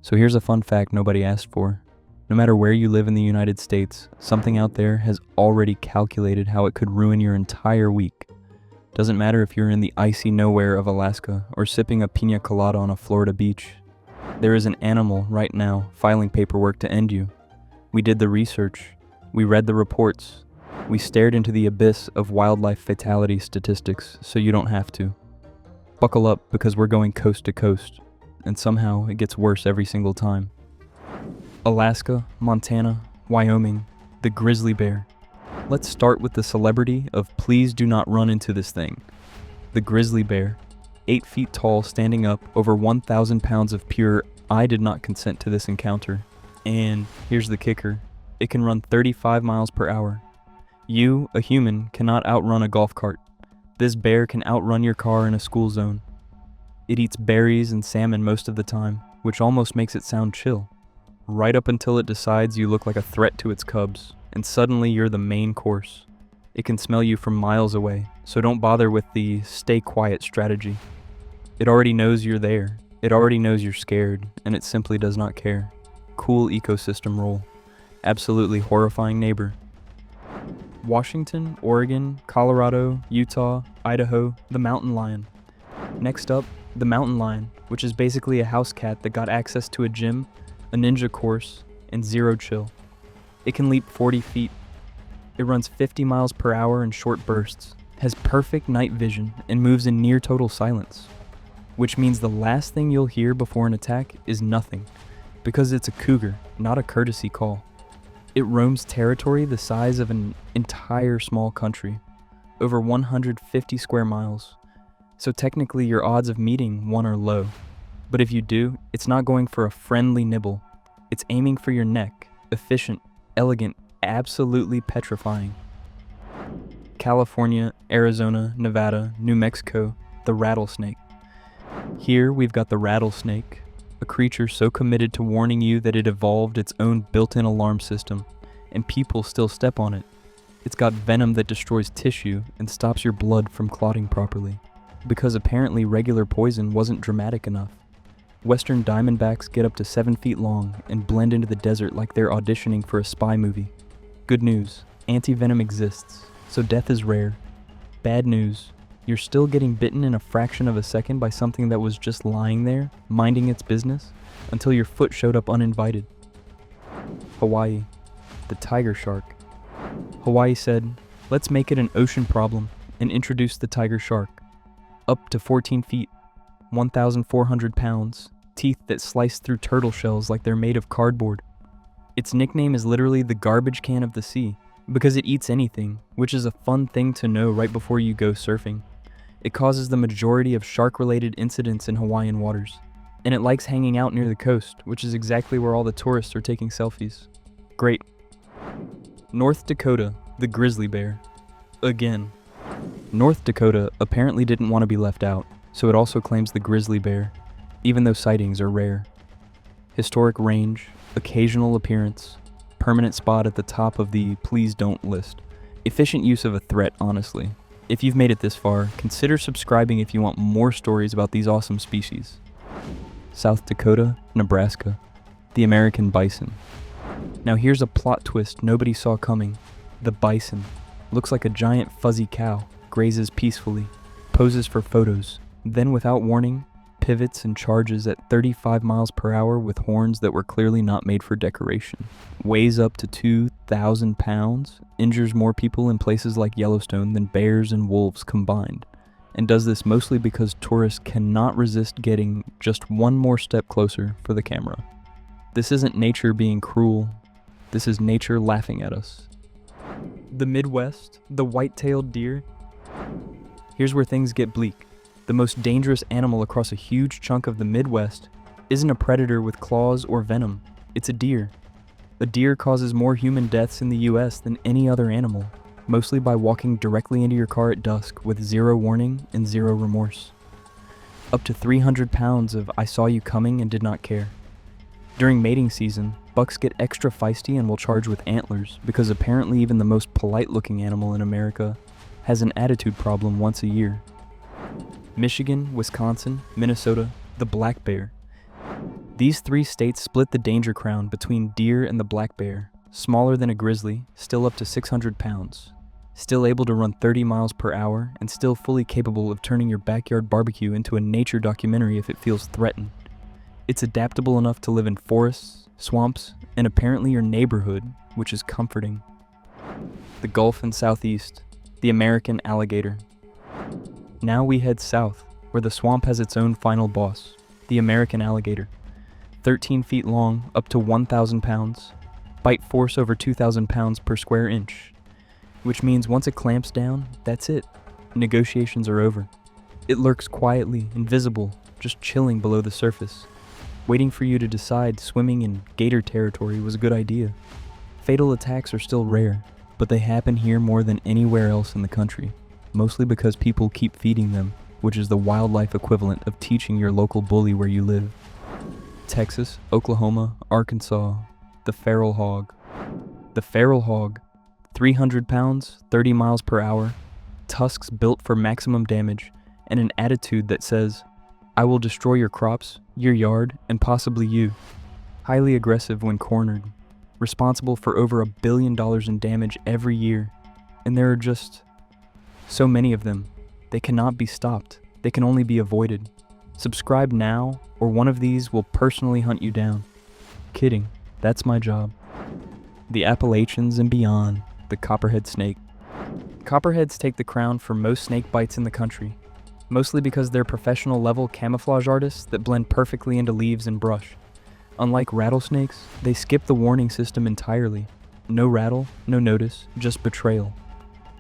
So here's a fun fact nobody asked for. No matter where you live in the United States, something out there has already calculated how it could ruin your entire week. Doesn't matter if you're in the icy nowhere of Alaska or sipping a pina colada on a Florida beach. There is an animal right now filing paperwork to end you. We did the research. We read the reports. We stared into the abyss of wildlife fatality statistics so you don't have to. Buckle up because we're going coast to coast, and somehow it gets worse every single time. Alaska, Montana, Wyoming, the grizzly bear. Let's start with the celebrity of please do not run into this thing. The grizzly bear, 8 feet tall, standing up, over 1,000 pounds of pure I did not consent to this encounter. And here's the kicker, it can run 35 miles per hour. You, a human, cannot outrun a golf cart. This bear can outrun your car in a school zone. It eats berries and salmon most of the time, which almost makes it sound chill. Right up until it decides you look like a threat to its cubs, and suddenly you're the main course. It can smell you from miles away, so don't bother with the stay quiet strategy. It already knows you're there, it already knows you're scared, and it simply does not care. Cool ecosystem role. Absolutely horrifying neighbor. Washington, Oregon, Colorado, Utah, Idaho, the mountain lion. Next up, the mountain lion, which is basically a house cat that got access to a gym, a ninja course, and zero chill. It can leap 40 feet. It runs 50 miles per hour in short bursts, has perfect night vision, and moves in near total silence. Which means the last thing you'll hear before an attack is nothing, because it's a cougar, not a courtesy call. It roams territory the size of an entire small country, over 150 square miles. So technically your odds of meeting one are low. But if you do, it's not going for a friendly nibble. It's aiming for your neck. Efficient, elegant, absolutely petrifying. California, Arizona, Nevada, New Mexico, the rattlesnake. Here we've got the rattlesnake, a creature so committed to warning you that it evolved its own built-in alarm system, and people still step on it. It's got venom that destroys tissue and stops your blood from clotting properly, because apparently regular poison wasn't dramatic enough. Western diamondbacks get up to 7 feet long and blend into the desert like they're auditioning for a spy movie. Good news, anti-venom exists, so death is rare. Bad news, you're still getting bitten in a fraction of a second by something that was just lying there, minding its business, until your foot showed up uninvited. Hawaii, the tiger shark. Hawaii said, let's make it an ocean problem, and introduced the tiger shark. Up to 14 feet, 1,400 pounds, teeth that slice through turtle shells like they're made of cardboard. Its nickname is literally the garbage can of the sea, because it eats anything, which is a fun thing to know right before you go surfing. It causes the majority of shark-related incidents in Hawaiian waters, and it likes hanging out near the coast, which is exactly where all the tourists are taking selfies. Great. North Dakota, the grizzly bear. Again. North Dakota apparently didn't want to be left out, so it also claims the grizzly bear, even though sightings are rare. Historic range, occasional appearance, permanent spot at the top of the please don't list. Efficient use of a threat, honestly. If you've made it this far, consider subscribing if you want more stories about these awesome species. South Dakota, Nebraska, the American bison. Now here's a plot twist nobody saw coming. The bison looks like a giant fuzzy cow, grazes peacefully, poses for photos, then without warning, pivots and charges at 35 miles per hour with horns that were clearly not made for decoration. Weighs up to 2,000 pounds, injures more people in places like Yellowstone than bears and wolves combined, and does this mostly because tourists cannot resist getting just one more step closer for the camera. This isn't nature being cruel, this is nature laughing at us. The Midwest, the white-tailed deer. Here's where things get bleak. The most dangerous animal across a huge chunk of the Midwest isn't a predator with claws or venom, it's a deer. A deer causes more human deaths in the US than any other animal, mostly by walking directly into your car at dusk with zero warning and zero remorse. Up to 300 pounds of I saw you coming and did not care. During mating season, bucks get extra feisty and will charge with antlers because apparently even the most polite-looking animal in America has an attitude problem once a year. Michigan, Wisconsin, Minnesota, the black bear. These three states split the danger crown between deer and the black bear, smaller than a grizzly, still up to 600 pounds, still able to run 30 miles per hour, and still fully capable of turning your backyard barbecue into a nature documentary if it feels threatened. It's adaptable enough to live in forests, swamps, and apparently your neighborhood, which is comforting. The Gulf and Southeast, the American alligator. Now we head south, where the swamp has its own final boss, the American alligator. 13 feet long, up to 1,000 pounds, bite force over 2,000 pounds per square inch, which means once it clamps down, that's it. Negotiations are over. It lurks quietly, invisible, just chilling below the surface, waiting for you to decide swimming in gator territory was a good idea. Fatal attacks are still rare, but they happen here more than anywhere else in the country, mostly because people keep feeding them, which is the wildlife equivalent of teaching your local bully where you live. Texas, Oklahoma, Arkansas, the feral hog. The feral hog, 300 pounds, 30 miles per hour, tusks built for maximum damage, and an attitude that says, I will destroy your crops, your yard, and possibly you. Highly aggressive when cornered, responsible for over $1 billion in damage every year, and there are just so many of them. They cannot be stopped. They can only be avoided. Subscribe now, or one of these will personally hunt you down. Kidding, that's my job. The Appalachians and beyond, the Copperhead snake. Copperheads take the crown for most snake bites in the country, mostly because they're professional level camouflage artists that blend perfectly into leaves and brush. Unlike rattlesnakes, they skip the warning system entirely. No rattle, no notice, just betrayal.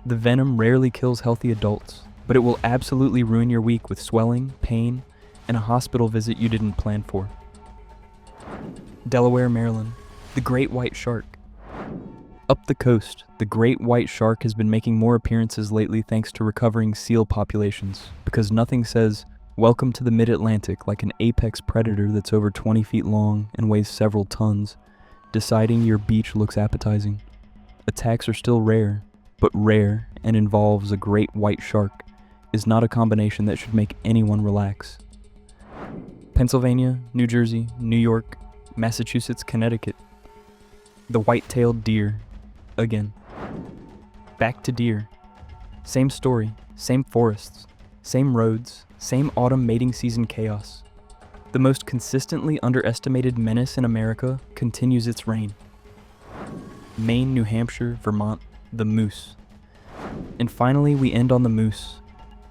The venom rarely kills healthy adults, but it will absolutely ruin your week with swelling, pain, and a hospital visit you didn't plan for. Delaware, Maryland, the great white shark. Up the coast, the great white shark has been making more appearances lately thanks to recovering seal populations, because nothing says, welcome to the mid-Atlantic like an apex predator that's over 20 feet long and weighs several tons, deciding your beach looks appetizing. Attacks are still rare, but rare and involves a great white shark is not a combination that should make anyone relax. Pennsylvania, New Jersey, New York, Massachusetts, Connecticut. The white-tailed deer. Again. Back to deer. Same story, same forests, same roads, same autumn mating season chaos. The most consistently underestimated menace in America continues its reign. Maine, New Hampshire, Vermont, the moose. And finally we end on the moose.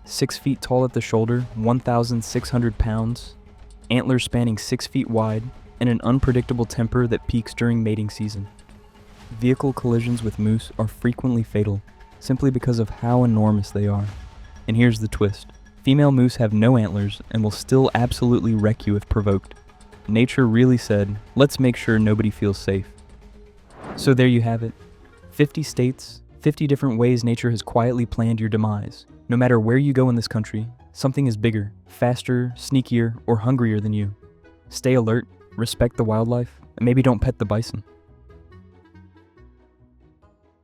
6 feet tall at the shoulder, 1,600 pounds, antlers spanning 6 feet wide, and an unpredictable temper that peaks during mating season. Vehicle collisions with moose are frequently fatal, simply because of how enormous they are. And here's the twist. Female moose have no antlers and will still absolutely wreck you if provoked. Nature really said, let's make sure nobody feels safe. So there you have it. 50 states, 50 different ways nature has quietly planned your demise. No matter where you go in this country, something is bigger, faster, sneakier, or hungrier than you. Stay alert, respect the wildlife, and maybe don't pet the bison.